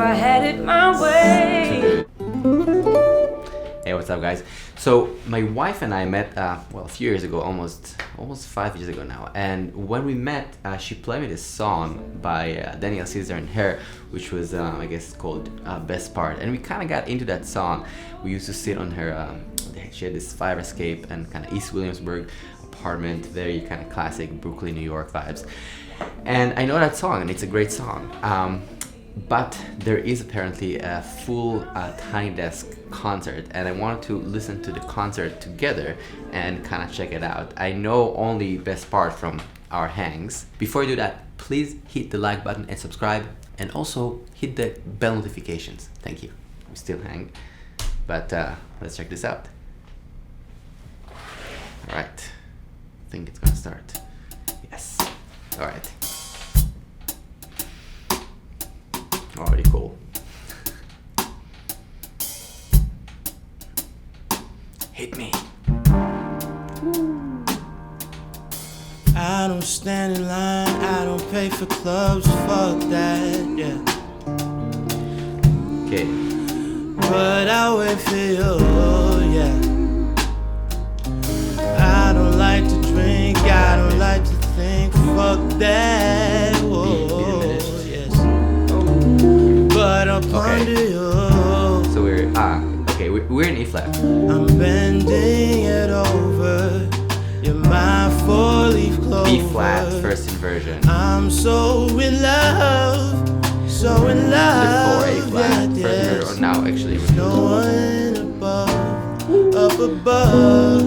I had it my way. Hey, what's up, guys? So my wife and I met well, a few years ago, almost 5 years ago now. And when we met, she played me this song by Daniel Caesar and her, which was I guess called Best Part. And we kind of got into that song. We used to sit on her. She had this fire escape and kind of East Williamsburg apartment, very kind of classic Brooklyn, New York vibes. And I know that song, and it's a great song. But there is apparently a full Tiny Desk concert, and I wanted to listen to the concert together and kind of check it out. I know only Best Part from our hangs. Before you do that, please hit the like button and subscribe, and also hit the bell notifications. Thank you. We still hang, but let's check this out. All right, I think it's gonna start. Yes. All right. Already cool. Hit me. I don't stand in line, I don't pay for clubs, fuck that, yeah. Okay. But I wait for you, yeah. I don't like to drink, I don't like to think, fuck that, whoa, yes. But I'll ponder you. So we're in E flat. I'm bending it over. You're my four-leaf clover. B flat, first inversion. I'm so in love, so in love. The 4 A flat, first inversion. Or now actually. No one above, up above.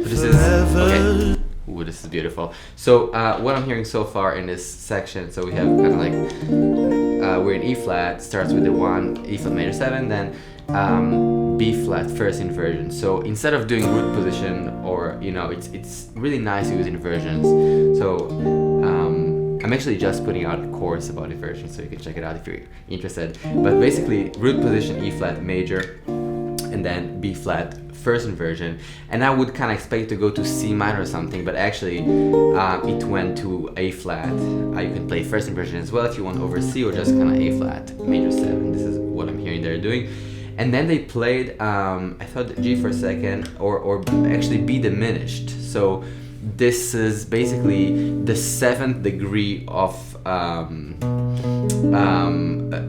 This is okay. Ooh, this is beautiful. So what I'm hearing so far in this section, so we have kind of like we're in E flat, starts with the 1, E flat major 7, then B flat first inversion. So instead of doing root position, or it's really nice to use inversions. So I'm actually just putting out a course about inversions, so you can check it out if you're interested. But basically, root position E flat major, and then B flat first inversion, and I would kind of expect to go to C minor or something, but actually it went to A flat. You can play first inversion as well if you want over C, or just kind of A flat major 7. This is what I'm hearing they're doing. And then they played I thought G for a second, or actually B diminished. So this is basically the 7th degree of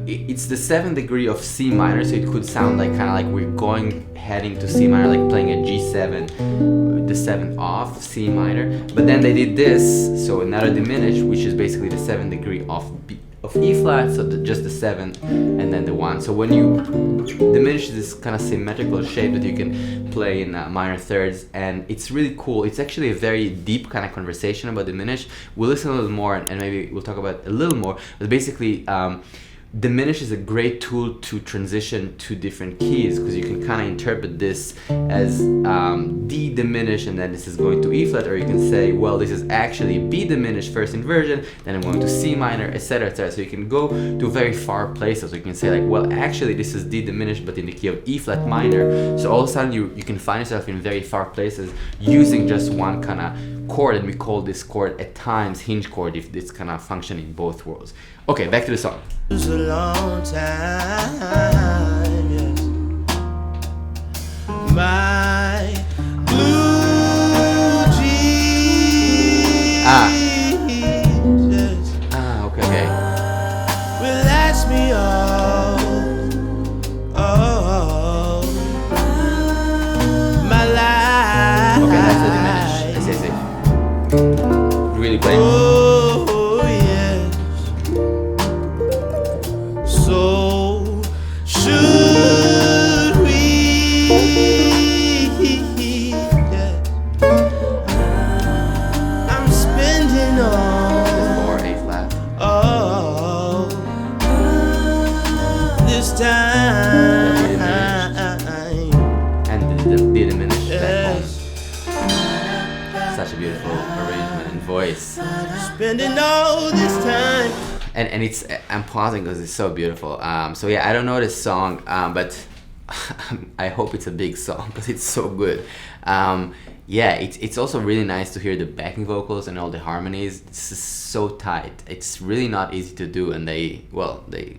it's the 7th degree of C minor, so it could sound like kind of like we're heading to C minor, like playing a G7, the 7th off C minor. But then they did this, so another diminished, which is basically the 7th degree of E flat, so just the 7th and then the 1. So when you diminish this kind of symmetrical shape that you can play in minor thirds, and it's really cool. It's actually a very deep kind of conversation about diminish. We'll listen a little more, and maybe we'll talk about it a little more. But basically, diminish is a great tool to transition to different keys, because you can kind of interpret this as D diminished, and then this is going to E flat, or you can say, well, this is actually B diminished first inversion, then I'm going to C minor, etc., etc. So you can go to very far places. So you can say like, well, actually this is D diminished, but in the key of E flat minor. So all of a sudden you can find yourself in very far places using just one kind of chord, and we call this chord at times hinge chord if it's kind of function in both worlds. Okay, back to the song. It was a long time, yes. My blue jeans, yes, Okay. will last me all my life. Okay, that's the diminish. I see. Really playing. Oh, yes. So should we? Yeah. I'm spending all. Or A flat. Oh, this time. And the diminished back home. Yes. Such a beautiful arrangement and voice. Spending all this time. And it's, I'm pausing because it's so beautiful. So yeah, I don't know this song, but I hope it's a big song because it's so good. yeah, it's also really nice to hear the backing vocals and all the harmonies. This is so tight. It's really not easy to do, and they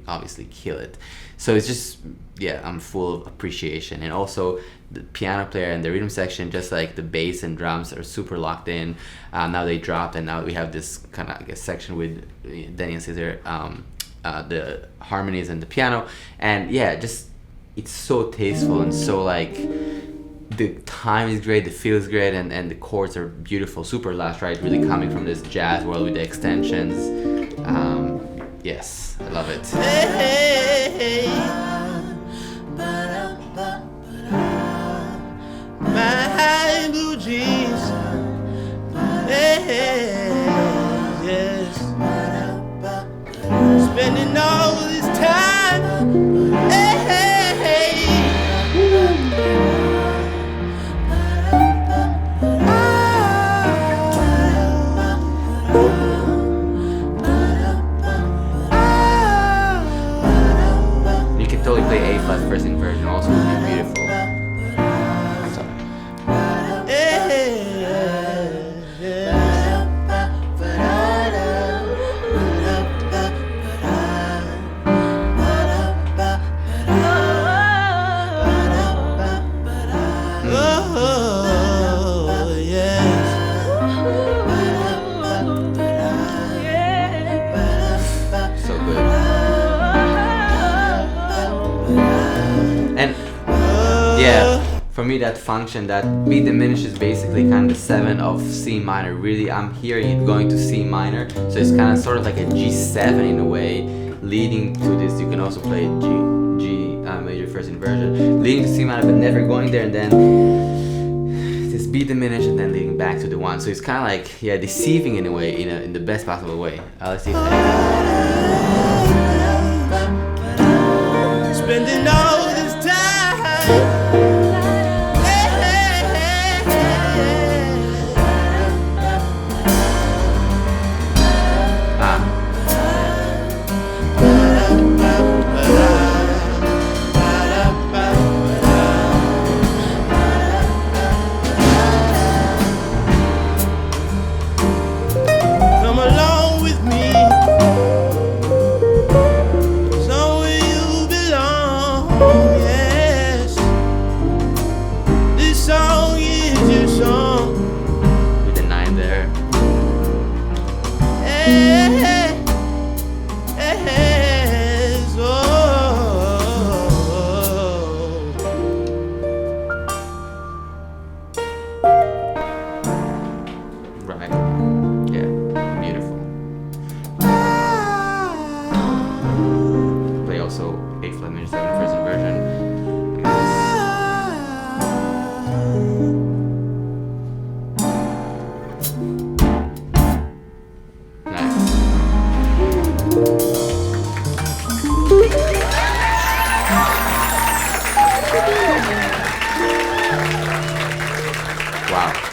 obviously kill it. So it's just, yeah, I'm full of appreciation. And also the piano player and the rhythm section, just like the bass and drums are super locked in. Now they dropped, and now we have this kind of, I guess, section with Danny and Caesar, the harmonies and the piano. And yeah, just, it's so tasteful and so like, the time is great, the feel is great, and the chords are beautiful, super lush, right? Really coming from this jazz world with the extensions. Yes, I love it. Hey, my blue jeans. Hey, yes. Spending all this time. Hey. You can totally play A flat first inversion, also would be beautiful. For me, that function, that B diminished, is basically kind of the 7 of C minor. Really, I'm hearing it going to C minor, so it's kind of sort of like a G7 in a way, leading to this. You can also play G major first inversion, leading to C minor, but never going there, and then this B diminished, and then leading back to the 1. So it's kind of like, yeah, deceiving in a way, in the best possible way. Let's see if Spending all this time.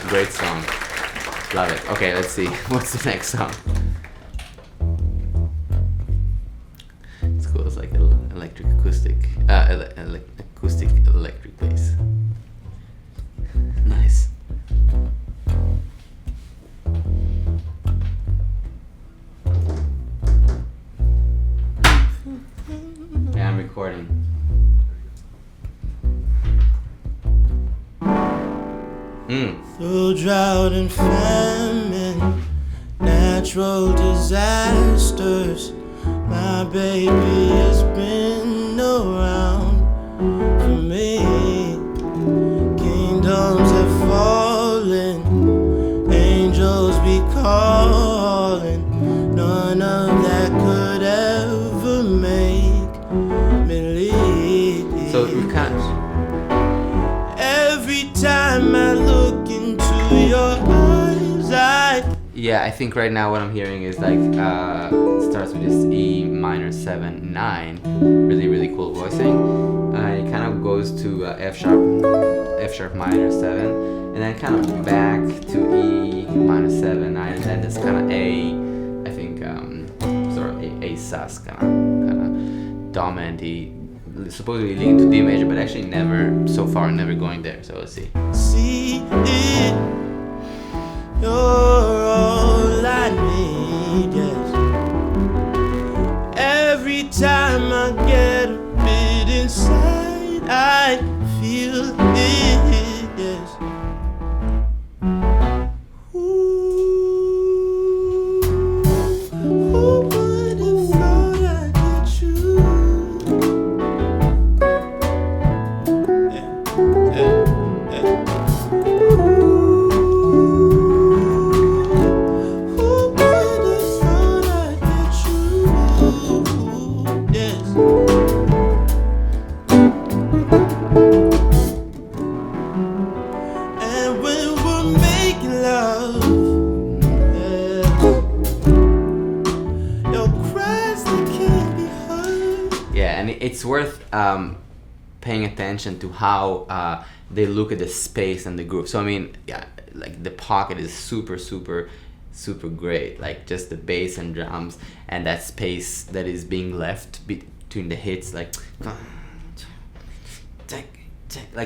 Great song. Love it. Okay, let's see. What's the next song? It's cool. It's like electric acoustic. Acoustic electric bass. Nice. Yeah, I'm recording. Through drought and famine, natural disasters, my baby has been around for me. Kingdoms have fallen, angels be calling. None of that could ever make me leave. So we can't. Every time I look into your eyes, Yeah, I think right now what I'm hearing is like it starts with this E minor 7 9, really cool voicing. It kind of goes to F sharp minor 7, and then kind of back to E minor 7 9, and then this kind of A, I think sort of A sus kind of dominant E, supposedly leading to D major, but actually so far never going there. So let's see. See it, you're all I need, yes. Every time I get a bit inside, I feel it, yes. Ooh, who would have thought I'd get you? It's worth paying attention to how they look at the space and the groove. So I mean, yeah, like the pocket is super great. Like just the bass and drums and that space that is being left between the hits, like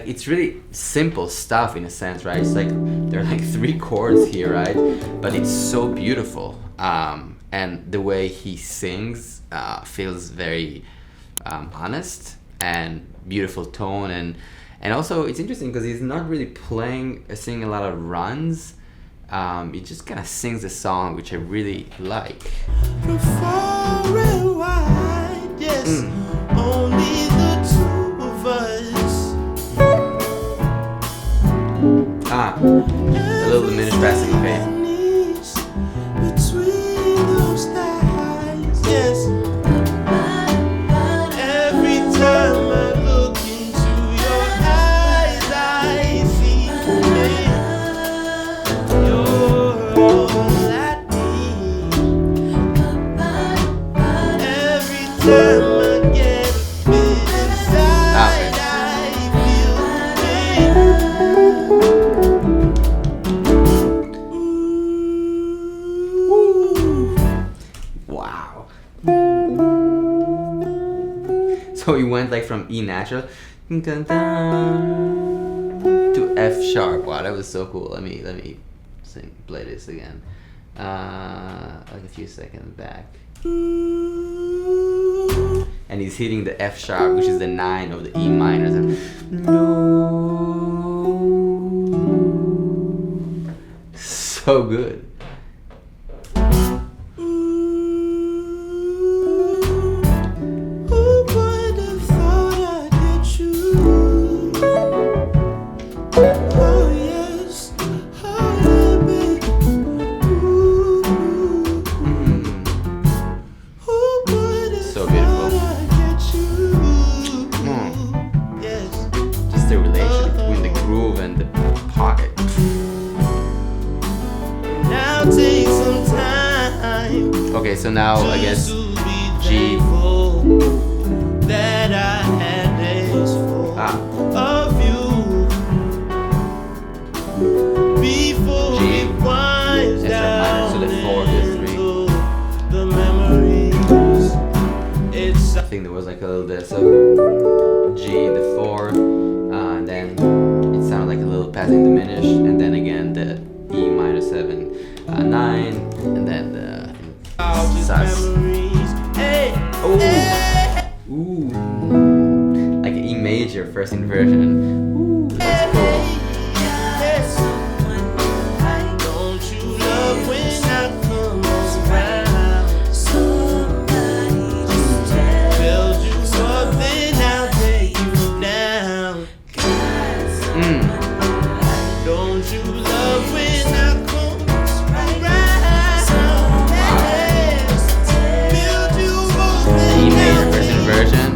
it's really simple stuff in a sense, right? It's like there are like 3 chords here, right? But it's so beautiful, and the way he sings feels very honest and beautiful tone, and also it's interesting because he's not really singing a lot of runs. He just kind of sings the song, which I really like. From far and wide, yes, only the 2 of us. A little diminished passing, okay. Between those thighs, yes. Every time I look into your eyes, I see you're all I need. Every time I get a bit inside, I feel Wow. So he went like from E natural to F sharp. Wow, that was so cool. Let me play this again. Like a few seconds back. And he's hitting the F sharp, which is the 9 of the E minor. So good. Okay, so now I guess G. That I had days full of you before G. it winds down So the 4 to 3. The memories. I think there was like a little bit. So G, the 4, and then it sounded like a little passing diminished, and then again the E minor 7, 9, and then the sus. Oh, ooh, like E major first inversion. Ooh, that's cool. Don't you love when I come around? Somebody just build you up, then I'll take you down. Don't you love when I come around? Build you up, E major first inversion.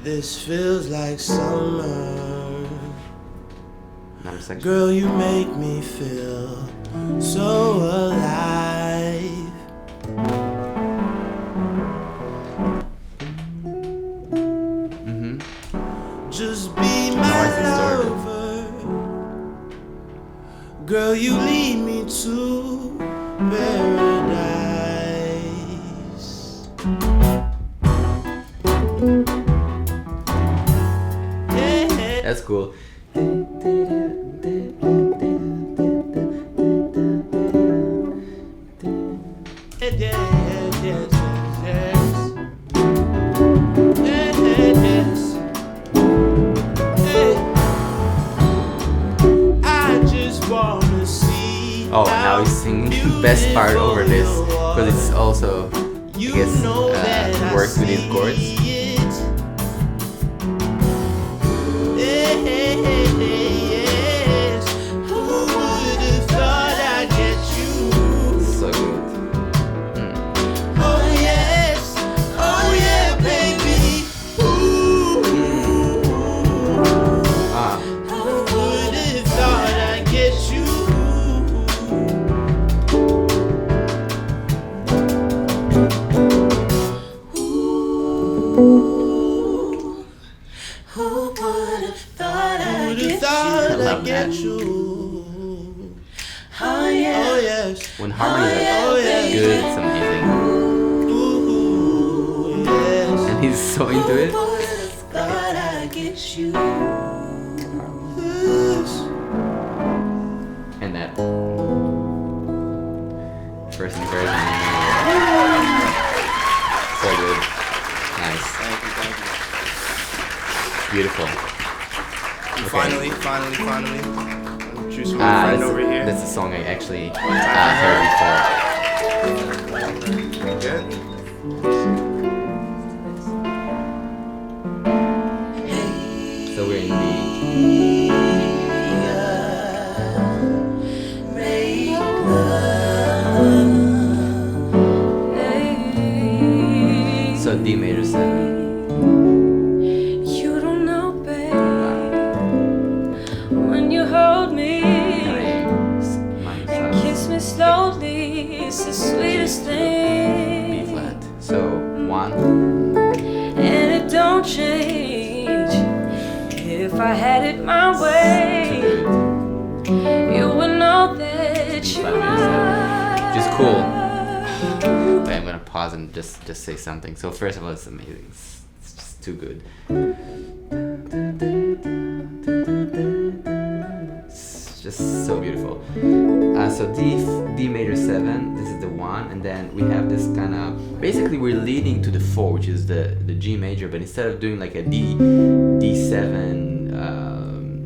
This feels like summer. section. Girl, you make me feel so alive. Just be my lover. Girl, you lead me to paradise. Yeah. That's cool. Oh, now he's singing the best part over this, because it's also, I guess, works with these chords. So good. Oh yes, oh yeah, baby. Who would have thought I'd get you? Who would have thought I'd get you? Oh yeah. Oh yes. When harmony is good, it's amazing. Ooh, yes. And he's so into it. Thought I'd get you. And that first encouragement. So good. Nice. Thank you. Beautiful. Finally. Choose my Ah, friend that's, over here. that's a song I actually heard Good. before. So we're in D. So D major 7. You don't know, babe, when you hold me and kiss me slowly, it's the sweetest B thing. flat. So 1. And it don't change. If I had it my way, you would know that you are. Just cool. Wait, I'm gonna pause and just say something. So first of all, it's amazing. It's just too good. It's just so beautiful. So D major 7. This is the 1, and then we have this kind of. Basically, we're leading to the 4, which is the G major. But instead of doing like a D7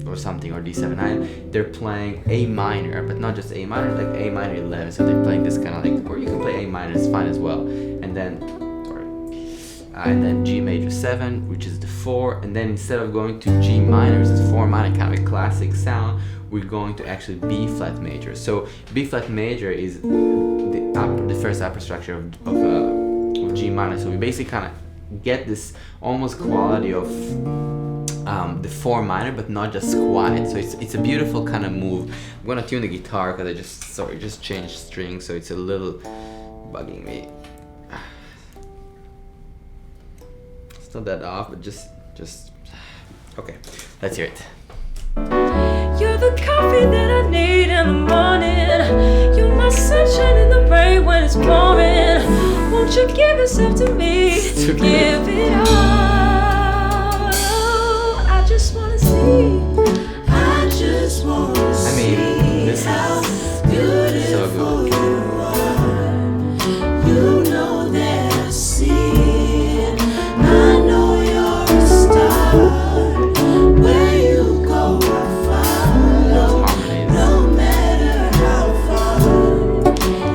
or something, or D7/9, they're playing A minor, but not just A minor, like A minor 11. So they're playing this kind of like, or you can play A minor, it's fine as well. And then G major 7, which is the 4, and then instead of going to G minor, which is 4 minor, kind of a classic sound, we're going to actually B flat major. So B flat major is the first upper structure of G minor. So we basically kind of get this almost quality of the 4 minor, but not just quiet. So it's a beautiful kind of move. I'm gonna tune the guitar because I just changed strings, so it's a little bugging me. It's not that off, but just okay. Let's hear it. You're the coffee that I need in the morning. You're my sunshine in the rain when it's pouring. Won't you give yourself to me? Give it all. I just wanna see. I just wanna see. I mean, this is so good. You know that I see it. I know you're a star. Where you go, I follow. No matter how far.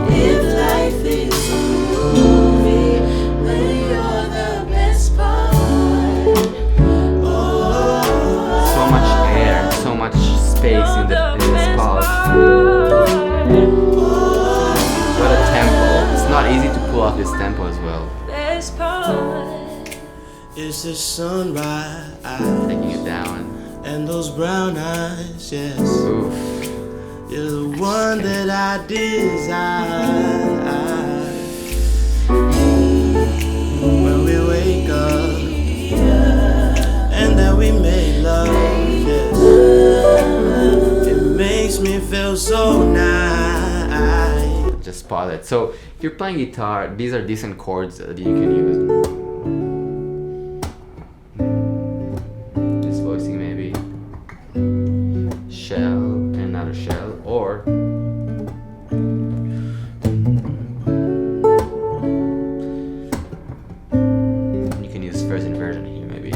If life is a movie, when you're the best part. So much air, so much space in this part. What a tempo. It's not easy to pull off this tempo as well. It's the sunrise. Taking it down. and those brown eyes, yes. Oof. You're the one that I desire. When we wake up and that we make love, yes. It makes me feel so nice. Just pause it. So if you're playing guitar, these are decent chords that you can use. Just voicing maybe. Shell, another shell, or you can use first inversion here maybe.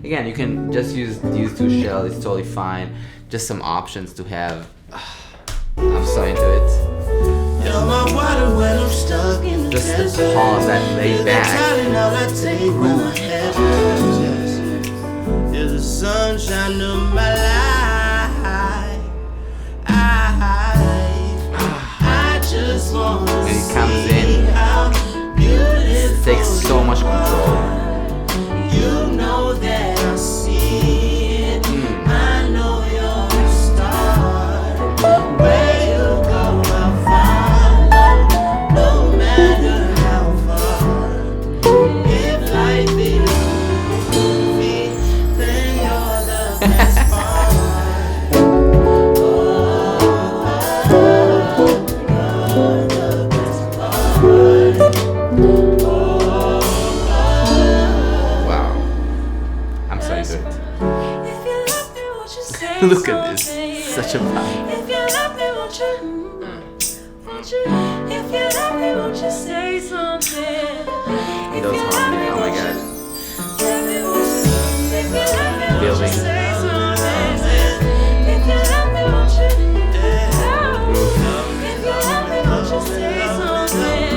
Again, you can just use these two shells, it's totally fine. Just some options to have. I'm so into it. You're my water when I'm stuck in the Just desert. the pause, that laid back. Darling, all I take when my head hurts, yes. You're the sunshine of my life. I just wanna And it comes in. see how beautiful It takes so much control. you know that I see it. I know you're a star. Where you go, I'll follow, no matter how far. If life is a movie, then you're the best part. You're the best part. Wow. I'm so into it. If you love me, won't you say Look at this. something? Such a vibe. If you love me, won't you? If you love me, won't you say something? If Those you love harmonic, me, oh my won't god. you? Love me, won't you? If you love me, won't Building. you say something? If you love me, won't you? Oh. If you love me, won't you say something?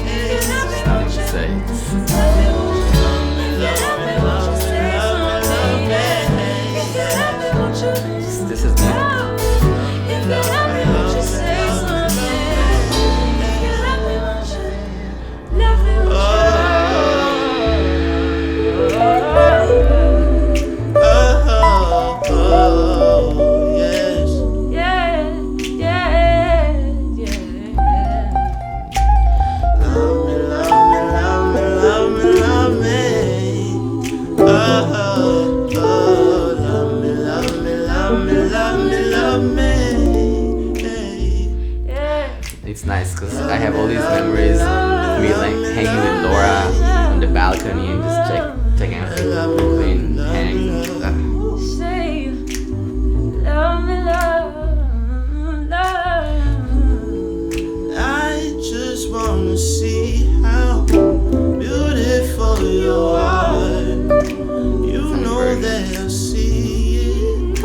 If you love me, won't you? Say. Love me, won't you? If you love me, won't you say something? If you love me, won't you? This is me. If you love me, won't you say something? If you love me, won't you? Love me, won't Yes. you? Yeah, yeah, yeah. Love me, love me, love me, love me, love me. Oh, love me, love me, love me, love me, love me. Hey. Yeah. It's nice because I have all these memories of me like hanging with Laura on the balcony and just checking out the Brooklyn hang. Say, love me, love. I just wanna see how beautiful you are. You know that I see it. I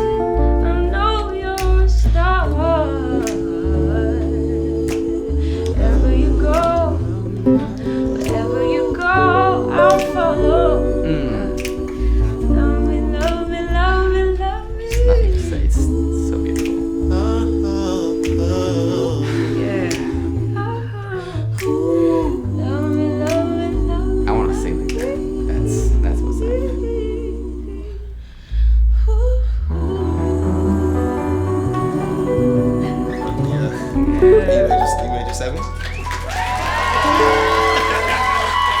know you're a star. Wherever you go, I'll follow. Love me, love me, love me, love me. Nothing to say, it's so beautiful. Yeah. Love me, love me, love me. I want to sing like that. That's what's up. You major sevens?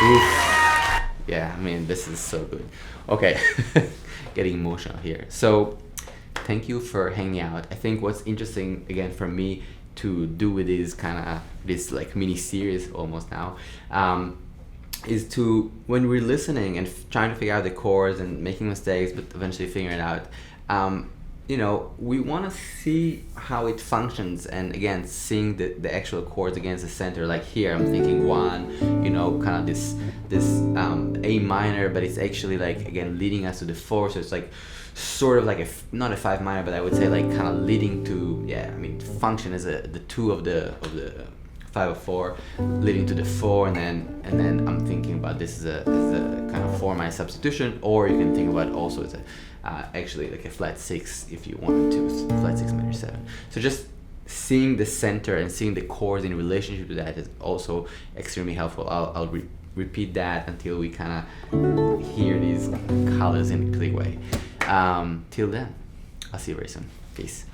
Oof. Yeah, I mean, this is so good. Okay, getting emotional here. So, thank you for hanging out. I think what's interesting, again, for me to do with this like mini series almost now, is to, when we're listening and trying to figure out the chords and making mistakes, but eventually figuring it out, you know, we want to see how it functions, and again, seeing the actual chords against the center. Like here, I'm thinking one, you know, kind of this A minor, but it's actually like, again, leading us to the four, so it's like sort of like not a 5 minor, but I would say like kind of leading to, yeah, I mean, function as the two of the 5/4, leading to the 4, and then I'm thinking about this as a kind of 4 minor substitution, or you can think about it also as a actually like a flat 6 if you want to, flat 6 minor 7. So just seeing the center and seeing the chords in relationship to that is also extremely helpful. I'll repeat that until we kind of hear these colors in a clear way. Till then, I'll see you very soon. Peace.